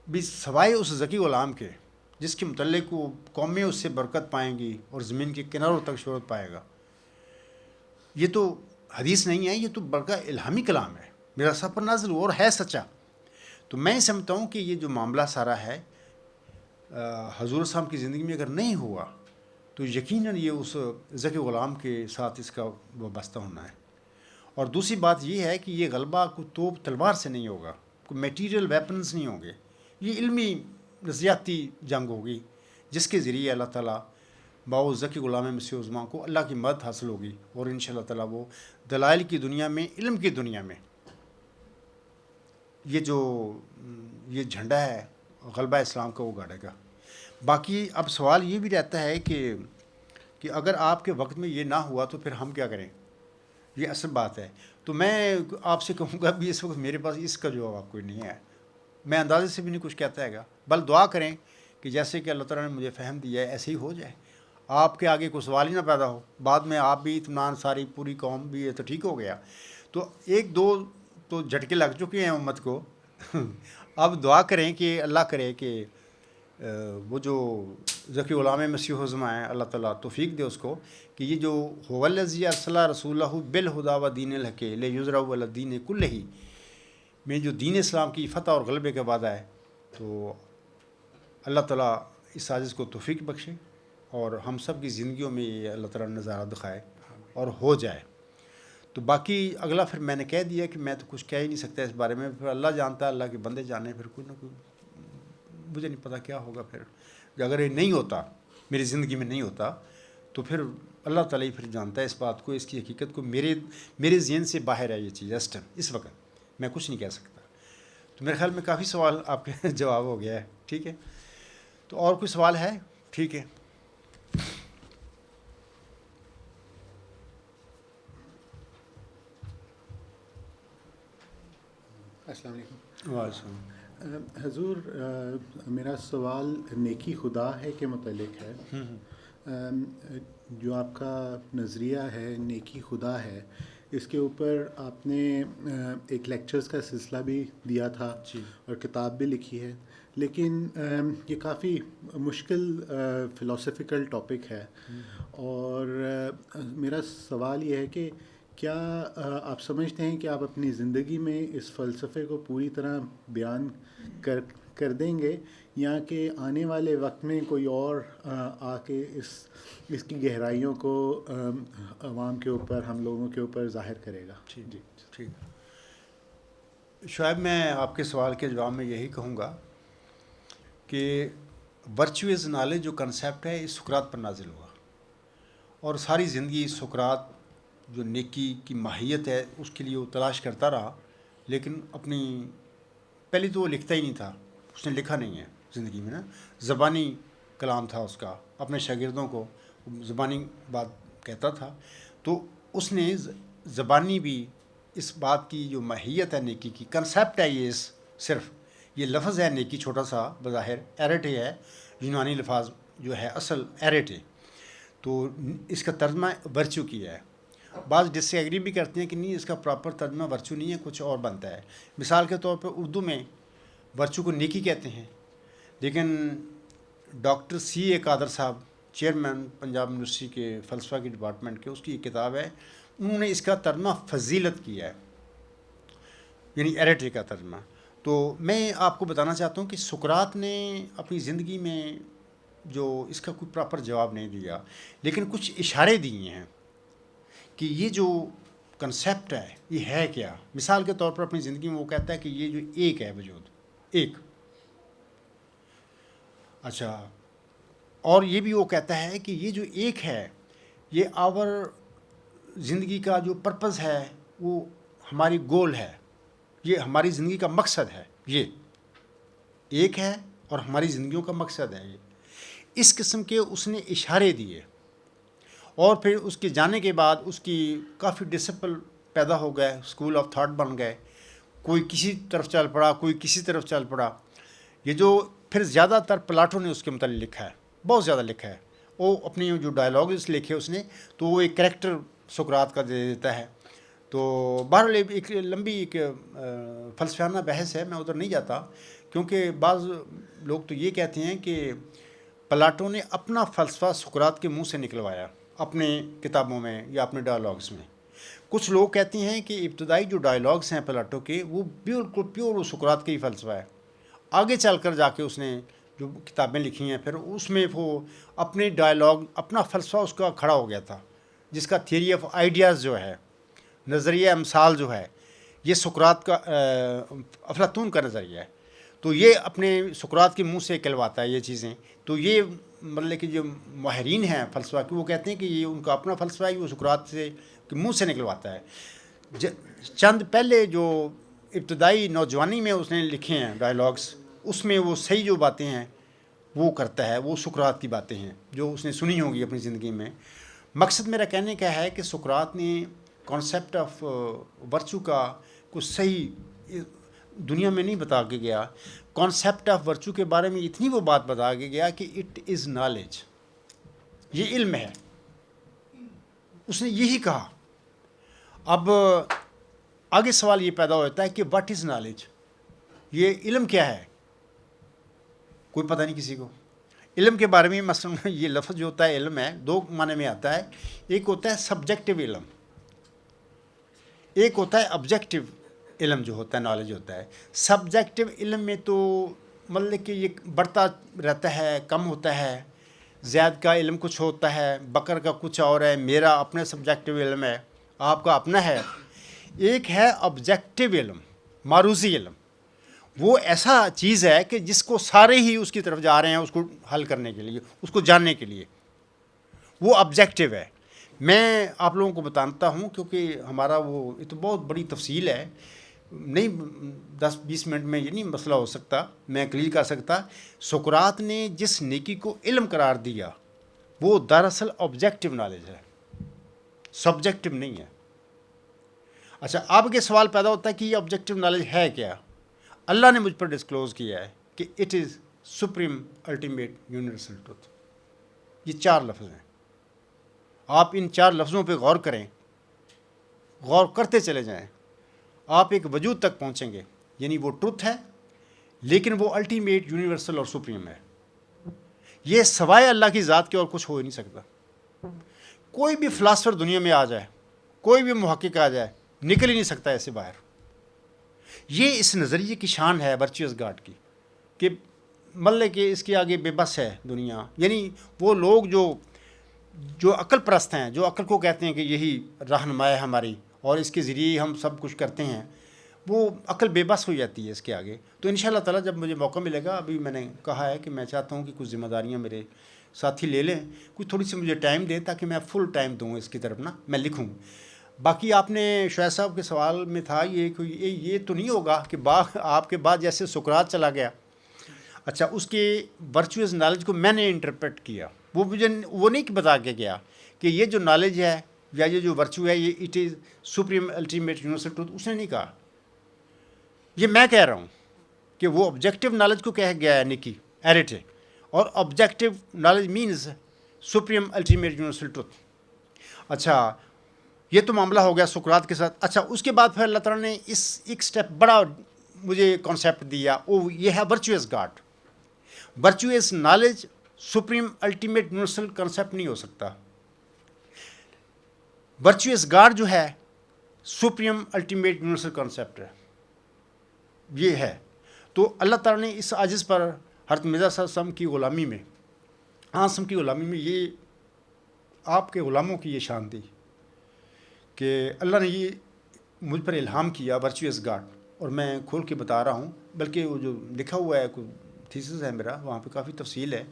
بھی سوائے اس ذکی غلام کے جس کے متعلق وہ قومیں اس سے برکت پائیں گی اور زمین کے کناروں تک شہرت پائے گا. یہ تو حدیث نہیں ہے، یہ تو بڑا الہامی کلام ہے، میرا سفر نازل اور ہے سچا. تو میں سمجھتا ہوں کہ یہ جو معاملہ سارا ہے حضور صاحب کی زندگی میں اگر نہیں ہوا تو یقیناً یہ اس ذکی غلام کے ساتھ اس کا وابستہ ہونا ہے. اور دوسری بات یہ ہے کہ یہ غلبہ کوئی توپ تلوار سے نہیں ہوگا، کوئی میٹیریل ویپنز نہیں ہوں گے، یہ علمی نظریاتی جنگ ہوگی جس کے ذریعے اللہ تعالیٰ باؤ ذکی غلام مسیح عظمیٰ کو اللہ کی مدد حاصل ہوگی، اور ان شاء اللہ تعالیٰ وہ دلائل کی دنیا میں، علم کی دنیا میں یہ جھنڈا ہے غلبہ اسلام کا وہ گاڑے گا. باقی اب سوال یہ بھی رہتا ہے کہ اگر آپ کے وقت میں یہ نہ ہوا تو پھر ہم کیا کریں؟ یہ اصل بات ہے. تو میں آپ سے کہوں گا بھی اس وقت میرے پاس اس کا جواب کوئی نہیں ہے، میں اندازے سے بھی نہیں کچھ کہتا ہے گا، بل دعا کریں کہ جیسے کہ اللہ تعالیٰ نے مجھے فہم دیا ہے ایسے ہی ہو جائے، آپ کے آگے کوئی سوال ہی نہ پیدا ہو، بعد میں آپ بھی اطمینان، ساری پوری قوم بھی ہے تو ٹھیک ہو گیا. تو ایک دو تو جھٹکے لگ چکے ہیں امت کو. اب دعا کریں کہ اللہ کرے کہ وہ جو ذکی غلام مسیح عظمیٰ ہیں اللہ تعالیٰ توفیق دے اس کو کہ یہ جو هو الذی ارسل رسولہ بالہدی ودین الحق لیظہرہ علی الدین کلہ میں جو دین اسلام کی فتح اور غلبے کا وعدہ ہے، تو اللہ تعالیٰ اس سازش کو توفیق بخشے اور ہم سب کی زندگیوں میں یہ اللہ تعالیٰ نظارہ دکھائے اور ہو جائے. تو باقی اگلا پھر میں نے کہہ دیا کہ میں تو کچھ کہہ ہی نہیں سکتا اس بارے میں، پھر اللہ جانتا ہے، اللہ کے بندے جانے، پھر کوئی نہ کوئی مجھے نہیں پتا کیا ہوگا. پھر اگر یہ نہیں ہوتا، میری زندگی میں نہیں ہوتا، تو پھر اللہ تعالیٰ ہی پھر جانتا ہے اس بات کو، اس کی حقیقت کو. میرے ذہن سے باہر ہے یہ چیز اس وقت میں کچھ نہیں کہہ سکتا. تو میرے خیال میں کافی سوال آپ کے جواب ہو گیا ہے. ٹھیک ہے، تو اور کوئی سوال ہے؟ ٹھیک ہے. السلام علیکم. وعلیکم. حضور میرا سوال نیکی خدا ہے کے متعلق ہے. جو آپ کا نظریہ ہے نیکی خدا ہے، اس کے اوپر آپ نے ایک لیکچرز کا سلسلہ بھی دیا تھا اور کتاب بھی لکھی ہے، لیکن یہ کافی مشکل فلاسفیکل ٹاپک ہے. اور میرا سوال یہ ہے کہ کیا آپ سمجھتے ہیں کہ آپ اپنی زندگی میں اس فلسفے کو پوری طرح بیان کر دیں گے، یا کہ آنے والے وقت میں کوئی اور آ کے اس کی گہرائیوں کو عوام کے اوپر، ہم لوگوں کے اوپر ظاہر کرے گا؟ جی ٹھیک. شاید میں آپ کے سوال کے جواب میں یہی کہوں گا کہ ورچوئز نالج جو کنسیپٹ ہے اس سقراط پر نازل ہوا، اور ساری زندگی سقراط جو نیکی کی ماہیت ہے اس کے لیے وہ تلاش کرتا رہا، لیکن اپنی پہلے تو وہ لکھتا ہی نہیں تھا، اس نے لکھا نہیں ہے زندگی میں نا، زبانی کلام تھا اس کا، اپنے شاگردوں کو زبانی بات کہتا تھا. تو اس نے زبانی بھی اس بات کی جو ماہیت ہے نیکی کی، کنسیپٹ ہے یہ، صرف یہ لفظ ہے نیکی چھوٹا سا بظاہر، ایریٹے ہے، یونانی لفظ جو ہے اصل ایریٹے، تو اس کا ترجمہ ورچو کیا ہے. بعض ڈس سے ایگری بھی کرتے ہیں کہ نہیں اس کا پراپر ترجمہ ورچو نہیں ہے، کچھ اور بنتا ہے. مثال کے طور پر اردو میں ورچو کو نیکی کہتے ہیں، لیکن ڈاکٹر سی اے قادر صاحب چیئرمین پنجاب یونیورسٹی کے فلسفہ کی ڈپارٹمنٹ کے، اس کی ایک کتاب ہے، انہوں نے اس کا ترجمہ فضیلت کیا ہے، یعنی ایریٹری کا ترجمہ. تو میں آپ کو بتانا چاہتا ہوں کہ سقراط نے اپنی زندگی میں جو اس کا کوئی پراپر جواب نہیں دیا، لیکن کچھ اشارے دیے ہیں کہ یہ جو کنسیپٹ ہے یہ ہے کیا. مثال کے طور پر اپنی زندگی میں وہ کہتا ہے کہ یہ جو ایک ہے وجود، ایک. اچھا، اور یہ بھی وہ کہتا ہے کہ یہ جو ایک ہے یہ آور زندگی کا جو پرپز ہے، وہ ہماری گول ہے، یہ ہماری زندگی کا مقصد ہے، یہ ایک ہے اور ہماری زندگیوں کا مقصد ہے. یہ اس قسم کے اس نے اشارے دیے، اور پھر اس کے جانے کے بعد اس کی کافی ڈسپل پیدا ہو گئے، اسکول آف تھاٹ بن گئے، کوئی کسی طرف چل پڑا، کوئی کسی طرف چل پڑا. یہ جو پھر زیادہ تر پلاٹو نے اس کے متعلق لکھا ہے، بہت زیادہ لکھا ہے. وہ اپنی جو ڈائلاگز لکھے اس نے، تو وہ ایک کریکٹر سقراط کا دے دیتا ہے. تو بہرحال ایک لمبی ایک فلسفیانہ بحث ہے، میں ادھر نہیں جاتا، کیونکہ بعض لوگ تو یہ کہتے ہیں کہ پلاٹو نے اپنا فلسفہ سقراط کے منہ سے نکلوایا اپنے کتابوں میں یا اپنے ڈائلاگس میں. کچھ لوگ کہتے ہیں کہ ابتدائی جو ڈائلاگس ہیں پلاٹو کے، وہ بالکل پیور وہ سقراط کا ہی فلسفہ ہے. آگے چل کر جا کے اس نے جو کتابیں لکھی ہیں، پھر اس میں وہ اپنے ڈائلاگ، اپنا فلسفہ اس کا کھڑا ہو گیا تھا، جس کا تھیوری آف آئیڈیاز جو ہے، نظریہ امثال جو ہے، یہ سقراط کا افلاطون کا نظریہ ہے. تو یہ اپنے سقراط کے منہ سے کہلواتا ہے یہ چیزیں. تو یہ مطلب کہ جو ماہرین ہیں فلسفہ کے، وہ کہتے ہیں کہ یہ ان کا اپنا فلسفہ ہے، وہ سقراط سے کے منہ سے نکلواتا ہے. چند پہلے جو ابتدائی نوجوانی میں اس نے لکھے ہیں ڈائلاگس، اس میں وہ صحیح جو باتیں ہیں وہ کرتا ہے، وہ سقراط کی باتیں ہیں جو اس نے سنی ہوگی اپنی زندگی میں. مقصد میرا کہنے کا ہے کہ سقراط نے کانسیپٹ آف ورچو کا کچھ صحیح دنیا میں نہیں بتا کے گیا. کانسیپٹ آف ورچو کے بارے میں اتنی وہ بات بتا کے گیا کہ اٹ از نالج، یہ علم ہے، اس نے یہی کہا. اب آگے سوال یہ پیدا ہوتا ہے کہ واٹ از نالج، یہ علم کیا ہے؟ کوئی پتہ نہیں کسی کو. علم کے بارے میں مثلا یہ لفظ جو ہوتا ہے علم ہے، دو معنی میں آتا ہے. ایک ہوتا ہے سبجیکٹیو علم، ایک ہوتا ہے آبجیکٹیو علم جو ہوتا ہے، نالج ہوتا ہے. سبجیکٹیو علم میں تو مطلب کہ یہ بڑھتا رہتا ہے، کم ہوتا ہے. زید کا علم کچھ ہوتا ہے، بکر کا کچھ اور ہے، میرا اپنے سبجیکٹیو علم ہے، آپ کا اپنا ہے. ایک ہے آبجیکٹیو علم، معروضی علم. وہ ایسا چیز ہے کہ جس کو سارے ہی اس کی طرف جا رہے ہیں اس کو حل کرنے کے لیے، اس کو جاننے کے لیے. وہ آبجیکٹیو ہے. میں آپ لوگوں کو بتاتا ہوں کیونکہ ہمارا وہ یہ تو بہت بڑی تفصیل ہے، نہیں 10-20 منٹ میں یہ نہیں مسئلہ ہو سکتا، میں کلیئر کر سکتا. سقراط نے جس نیکی کو علم قرار دیا وہ دراصل آبجیکٹیو نالج ہے، سبجیکٹیو نہیں ہے. اچھا، آپ کے سوال پیدا ہوتا ہے کہ یہ آبجیکٹیو نالج ہے کیا؟ اللہ نے مجھ پر ڈسکلوز کیا ہے کہ it is supreme ultimate universal truth. یہ 4 لفظ ہیں. آپ ان 4 لفظوں پہ غور کریں، غور کرتے چلے جائیں، آپ ایک وجود تک پہنچیں گے. یعنی وہ ٹروتھ ہے لیکن وہ الٹیمیٹ یونیورسل اور سپریم ہے. یہ سوائے اللہ کی ذات کے اور کچھ ہو ہی نہیں سکتا. کوئی بھی فلاسفر دنیا میں آ جائے، کوئی بھی محقق آ جائے، نکل ہی نہیں سکتا ایسے باہر. یہ اس نظریے کی شان ہے ورچوئس گاڈ کی، کہ مطلب کہ اس کے آگے بے بس ہے دنیا. یعنی وہ لوگ جو عقل پرست ہیں، جو عقل کو کہتے ہیں کہ یہی رہنما ہے ہماری اور اس کے ذریعے ہم سب کچھ کرتے ہیں، وہ عقل بے بس ہو جاتی ہے اس کے آگے. تو انشاءاللہ تعالیٰ جب مجھے موقع ملے گا، ابھی میں نے کہا ہے کہ میں چاہتا ہوں کہ کچھ ذمہ داریاں میرے ساتھی لے لیں، کچھ تھوڑی سی مجھے ٹائم دیں تاکہ میں فل ٹائم دوں اس کی طرف، میں لکھوں. باقی آپ نے شعیب صاحب کے سوال میں تھا یہ تو نہیں ہوگا کہ آپ کے بعد جیسے سقراط چلا گیا، اچھا اس کے ورچوئس نالج کو میں نے انٹرپریٹ کیا. وہ مجھے وہ نہیں بتا کے گیا کہ یہ جو نالج ہے یا یہ جو ورچو ہے یہ it is supreme ultimate universal truth. اس نے نہیں کہا، یہ میں کہہ رہا ہوں کہ وہ آبجیکٹیو نالج کو کہہ گیا ہے نکی ایریٹے، اور objective knowledge means supreme ultimate universal truth. اچھا، یہ تو معاملہ ہو گیا سقراط کے ساتھ. اچھا، اس کے بعد پھر اللہ تعالیٰ نے اس ایک سٹیپ بڑا مجھے کانسیپٹ دیا، وہ یہ ہے virtuous God. Virtuous knowledge supreme ultimate universal concept نہیں ہو سکتا. ورچوئس گاڈ جو ہے سپریم الٹیمیٹ یونیورسل کانسیپٹ ہے، یہ ہے. تو اللہ تعالیٰ نے اس عاجز پر حضرت مرزا صاحب وسلم کی غلامی میں، آسم کی غلامی میں، یہ آپ کے غلاموں کی یہ شان تھی کہ اللہ نے یہ مجھ پر الہام کیا ورچوئس گاڈ. اور میں کھول کے بتا رہا ہوں، بلکہ وہ جو لکھا ہوا ہے کوئی تھیسس ہے میرا، وہاں پہ کافی تفصیل ہے.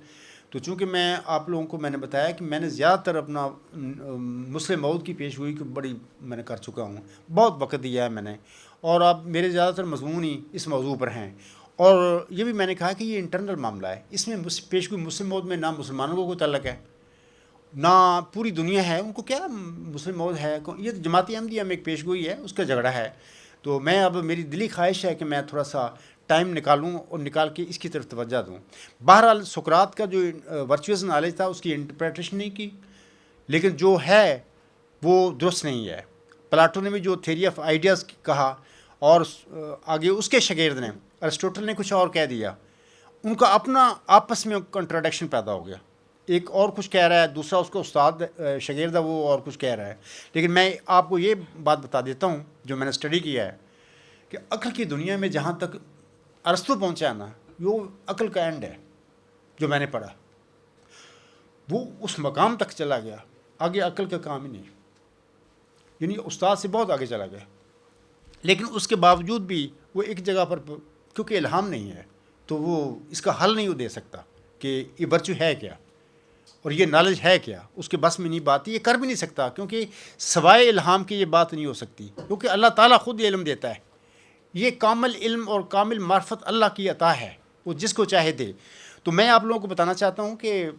تو چونکہ میں آپ لوگوں کو میں نے بتایا کہ میں نے زیادہ تر اپنا مسلم موعود کی پیش گوئی کو بڑی میں نے کر چکا ہوں، بہت وقت دیا ہے میں نے، اور اب میرے زیادہ تر مضمون ہی اس موضوع پر ہیں. اور یہ بھی میں نے کہا کہ یہ انٹرنل معاملہ ہے، اس میں پیشگوئی مسلم موت میں نہ مسلمانوں کو کوئی تعلق ہے نہ پوری دنیا ہے، ان کو کیا مسلم موت ہے، یہ جماعت احمدیہ میں ایک پیشگوئی ہے، اس کا جھگڑا ہے. تو میں اب میری دلی خواہش ہے کہ میں تھوڑا سا ٹائم نکالوں اور نکال کے اس کی طرف توجہ دوں. بہرحال سقراط کا جو ورچوئس نالج تھا اس کی انٹرپریٹیشن نہیں کی، لیکن جو ہے وہ درست نہیں ہے. پلاٹو نے بھی جو تھیوری آف آئیڈیاز کہا اور آگے اس کے شاگرد نے ارسطوٹل نے کچھ اور کہہ دیا، ان کا اپنا آپس میں کنٹراڈکشن پیدا ہو گیا. ایک اور کچھ کہہ رہا ہے، دوسرا اس کا استاد شاگرد ہے وہ اور کچھ کہہ رہا ہے. لیکن میں آپ کو یہ بات بتا دیتا ہوں جو میں نے اسٹڈی کیا ہے کہ عقل کی دنیا میں جہاں تک ارسطو پہنچا نا، وہ عقل کا اینڈ ہے جو میں نے پڑھا. وہ اس مقام تک چلا گیا، آگے عقل کا کام ہی نہیں، یعنی استاد سے بہت آگے چلا گیا. لیکن اس کے باوجود بھی وہ ایک جگہ پر کیونکہ الہام نہیں ہے تو وہ اس کا حل نہیں دے سکتا کہ یہ ورچو ہے کیا اور یہ نالج ہے کیا، اس کے بس میں نہیں بات، یہ کر بھی نہیں سکتا کیونکہ سوائے الہام کی یہ بات نہیں ہو سکتی، کیونکہ اللہ تعالیٰ خود یہ علم دیتا ہے. یہ کامل علم اور کامل معرفت اللہ کی عطا ہے، وہ جس کو چاہے دے. تو میں آپ لوگوں کو بتانا چاہتا ہوں کہ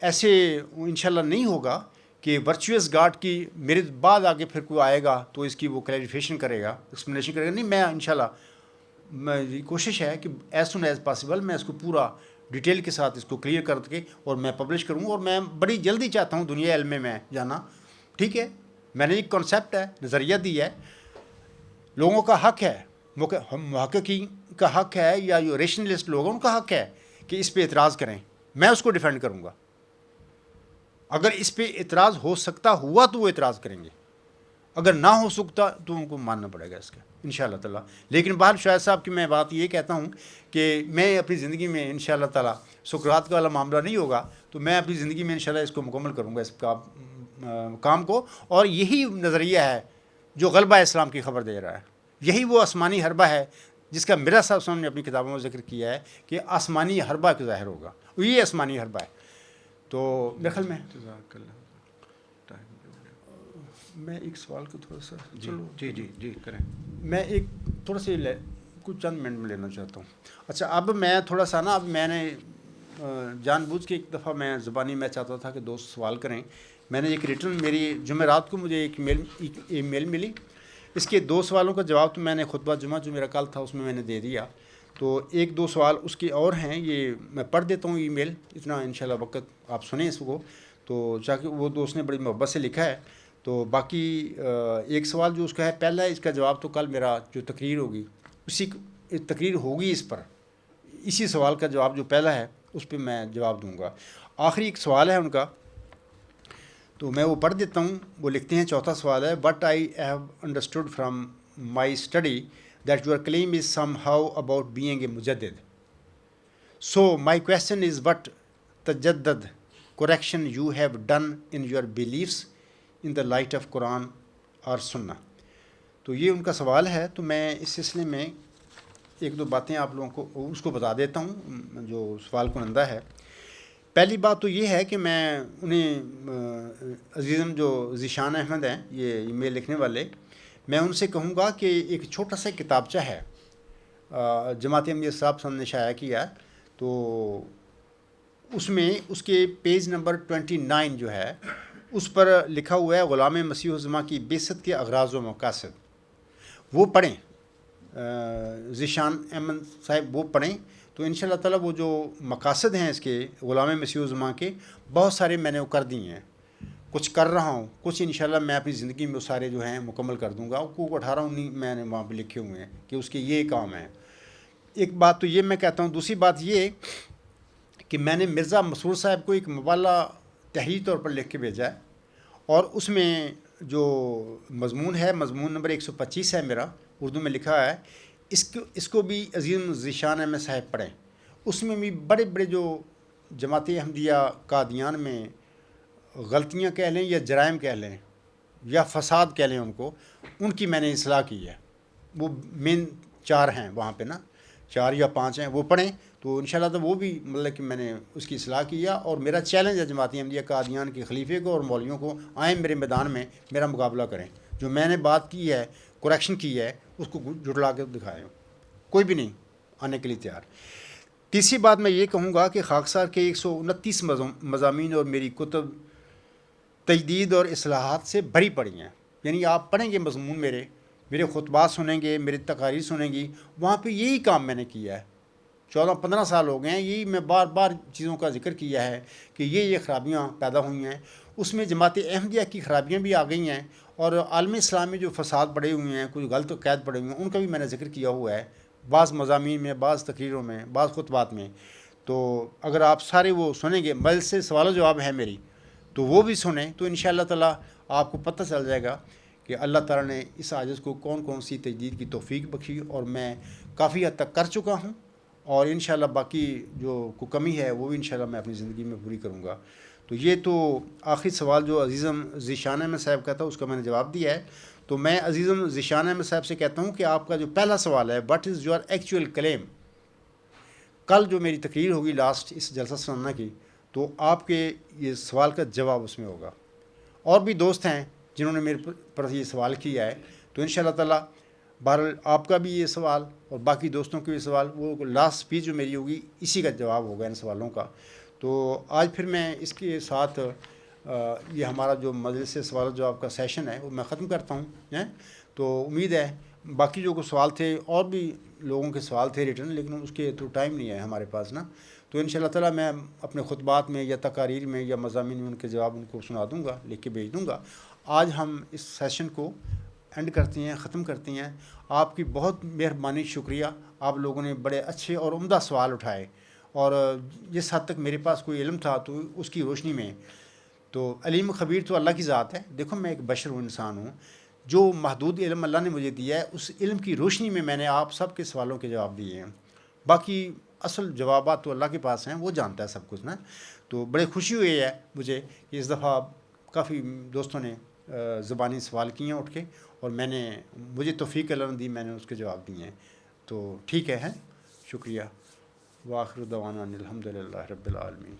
ایسے انشاءاللہ نہیں ہوگا کہ ورچوئس گاڈ کی میرے بعد آگے پھر کوئی آئے گا تو اس کی وہ کلیریفیشن کرے گا، ایکسپلینیشن کرے گا. نہیں، میں انشاءاللہ میری کوشش ہے کہ ایز سون ایز پاسبل میں اس کو پورا ڈیٹیل کے ساتھ اس کو کلیئر کر کے اور میں پبلش کروں، اور میں بڑی جلدی چاہتا ہوں دنیا علم میں جانا. ٹھیک ہے، میں نے ایک کانسیپٹ ہے، نظریہ دی ہے، لوگوں کا حق ہے، محققین کا حق ہے یا جو ریشنلسٹ لوگ ہیں ان کا حق ہے کہ اس پہ اعتراض کریں. میں اس کو ڈیفینڈ کروں گا. اگر اس پہ اعتراض ہو سکتا ہوا تو وہ اعتراض کریں گے، اگر نہ ہو سکتا تو ان کو ماننا پڑے گا اس کا انشاءاللہ تعالیٰ. لیکن بہر شاہد صاحب کی میں بات یہ کہتا ہوں کہ میں اپنی زندگی میں انشاءاللہ تعالیٰ سقراط کا والا معاملہ نہیں ہوگا تو میں اپنی زندگی میں انشاءاللہ اس کو مکمل کروں گا، اس کا کام کو. اور یہی نظریہ ہے جو غلبہ اسلام کی خبر دے رہا ہے. یہی وہ آسمانی حربہ ہے جس کا مرزا صاحب صاحب نے اپنی کتابوں میں ذکر کیا ہے کہ آسمانی حربہ کا ظاہر ہوگا، یہ آسمانی حربہ ہے. تو میرے خیال میں ایک سوال کو تھوڑا سا جی کریں. میں ایک تھوڑا سا کچھ چند منٹ میں لینا چاہتا ہوں. اچھا، اب میں تھوڑا سا نا، اب میں نے جان بوجھ کے ایک دفعہ میں زبانی میں چاہتا تھا کہ دوست سوال کریں. میں نے ایک ریٹرن میری جمعرات کو مجھے ایک میل ملی، اس کے 2 سوالوں کا جواب تو میں نے خطبہ جمعہ جو میرا کل تھا اس میں نے دے دیا. تو 1-2 سوال اس کے اور ہیں، یہ میں پڑھ دیتا ہوں ای میل، اتنا انشاءاللہ وقت آپ سنیں اس کو. تو چاہے وہ دوست نے بڑی محبت سے لکھا ہے. تو باقی ایک سوال جو اس کا ہے پہلا ہے، اس کا جواب تو کل میرا جو تقریر ہوگی اسی تقریر ہوگی اس پر، اسی سوال کا جواب جو پہلا ہے اس پہ میں جواب دوں گا. آخری ایک سوال ہے ان کا تو میں وہ پڑھ دیتا ہوں. وہ لکھتے ہیں، چوتھا سوال ہے، what I have understood from my study that your claim is somehow about being a مجدد. So my question is what تجدد correction you have done in your beliefs in the light of Quran اور سنہ. تو یہ ان کا سوال ہے. تو میں اس سلسلے میں 1-2 باتیں آپ لوگوں کو اس کو بتا دیتا ہوں جو سوال کنندہ ہے. پہلی بات تو یہ ہے کہ میں انہیں عزیزم جو ذیشان احمد ہیں یہ ای میل لکھنے والے، میں ان سے کہوں گا کہ ایک چھوٹا سا کتابچہ ہے جماعت احمدیہ صاحب نے شائع کیا، تو اس میں اس کے پیج نمبر 29 جو ہے اس پر لکھا ہوا ہے غلام مسیح الزماں کی بعثت کے اغراض و مقاصد. وہ پڑھیں، ذیشان احمد صاحب وہ پڑھیں تو انشاءاللہ تعالیٰ وہ جو مقاصد ہیں اس کے غلام مسیح الزماں کے بہت سارے میں نے وہ کر دیے ہیں، کچھ کر رہا ہوں، کچھ انشاءاللہ میں اپنی زندگی میں وہ سارے جو ہیں مکمل کر دوں گا. کو 18-19 میں نے وہاں پہ لکھے ہوئے ہیں کہ اس کے یہ کام ہیں. ایک بات تو یہ میں کہتا ہوں. دوسری بات یہ کہ میں نے مرزا مسرور صاحب کو ایک مبالغہ تحریری طور پر لکھ کے بھیجا ہے، اور اس میں جو مضمون ہے، مضمون نمبر 125 ہے میرا، اردو میں لکھا ہے. اس کو بھی عظیم ذیشان احمد صاحب پڑھیں. اس میں بھی بڑے بڑے جو جماعت احمدیہ قادیان میں غلطیاں کہہ لیں یا جرائم کہہ لیں یا فساد کہہ لیں ان کی میں نے اصلاح کی ہے. وہ مین 4 ہیں وہاں پہ نا، 4 یا 5 ہیں، وہ پڑھیں تو انشاءاللہ تو وہ بھی مطلب کہ میں نے اس کی اصلاح کیا. اور میرا چیلنج ہے جماعت احمدیہ قادیان کے خلیفے کو اور مولویوں کو، آئیں میرے میدان میں میرا مقابلہ کریں. جو میں نے بات کی ہے، کریکشن کی ہے، اس کو جھٹلا کے دکھائیں. کوئی بھی نہیں، آنے کے لیے تیار. تیسری بات میں یہ کہوں گا کہ خاکسار کے 129 مضامین اور میری کتب تجدید اور اصلاحات سے بھری پڑی ہیں. یعنی آپ پڑھیں گے مضمون میرے خطبات سنیں گے, میری تقاریر سنیں گی, وہاں پہ یہی کام میں نے کیا ہے. 14-15 سال ہو گئے ہیں, یہی میں بار بار چیزوں کا ذکر کیا ہے کہ یہ خرابیاں پیدا ہوئی ہیں. اس میں جماعت احمدیہ کی خرابیاں بھی آ گئی ہیں, اور عالم اسلام میں جو فساد پڑے ہوئے ہیں, کچھ غلط قید پڑے ہوئے ہیں, ان کا بھی میں نے ذکر کیا ہوا ہے بعض مضامین میں, بعض تقریروں میں, بعض خطبات میں. تو اگر آپ سارے وہ سنیں گے, مجلس سے سوال و جواب ہے میری, تو وہ بھی سنیں تو ان شاء اللہ تعالیٰ آپ کو پتہ چل جائے گا کہ اللہ تعالیٰ نے اس عاجز کو کون کون سی تجدید کی توفیق بخشی, اور میں کافی حد تک کر چکا ہوں, اور انشاءاللہ باقی جو کوئی کمی ہے وہ بھی انشاءاللہ میں اپنی زندگی میں پوری کروں گا. تو یہ تو آخری سوال جو عزیزم ذیشان احمد صاحب کا تھا, اس کا میں نے جواب دیا ہے. تو میں عزیزم ذیشان احمد صاحب سے کہتا ہوں کہ آپ کا جو پہلا سوال ہے, واٹ از یور ایکچوئل کلیم, کل جو میری تقریر ہوگی لاسٹ اس جلسہ سننا کی, تو آپ کے یہ سوال کا جواب اس میں ہوگا. اور بھی دوست ہیں جنہوں نے میرے پر یہ سوال کیا ہے, تو ان شاء اللہ تعالیٰ بہرحال آپ کا بھی یہ سوال اور باقی دوستوں کے بھی سوال, وہ لاسٹ اسپیچ جو میری ہوگی اسی کا جواب ہوگا ان سوالوں کا. تو آج پھر میں اس کے ساتھ یہ ہمارا جو مجلس سے سوال و جواب کا سیشن ہے وہ میں ختم کرتا ہوں. تو امید ہے باقی جو کوئی سوال تھے, اور بھی لوگوں کے سوال تھے ریٹرن, لیکن اس کے تو ٹائم نہیں ہے ہمارے پاس نا. تو ان شاء اللہ تعالیٰ میں اپنے خطبات میں یا تقاریر میں یا مضامین میں ان کے جواب ان کو سنا دوں گا, لکھ کے بھیج دوں گا. آج ہم اس سیشن کو اینڈ کرتے ہیں, ختم کرتے ہیں. آپ کی بہت مہربانی, شکریہ. آپ لوگوں نے بڑے اچھے اور عمدہ سوال اٹھائے, اور جس حد تک میرے پاس کوئی علم تھا تو اس کی روشنی میں, تو علیم خبیر تو اللہ کی ذات ہے. دیکھو میں ایک بشر ہوں, انسان ہوں, جو محدود علم اللہ نے مجھے دیا ہے اس علم کی روشنی میں میں نے آپ سب کے سوالوں کے جواب دیے ہیں. باقی اصل جوابات تو اللہ کے پاس ہیں, وہ جانتا ہے سب کچھ نا. تو بڑے خوشی ہوئی ہے مجھے کہ اس دفعہ کافی دوستوں نے زبانی سوال کیے ہیں اٹھ کے, اور مجھے توفیق اللہ نے دی, میں نے اس کے جواب دیے ہیں. تو ٹھیک ہے, شکریہ. وآخر دعوانا الحمدللہ رب العالمین.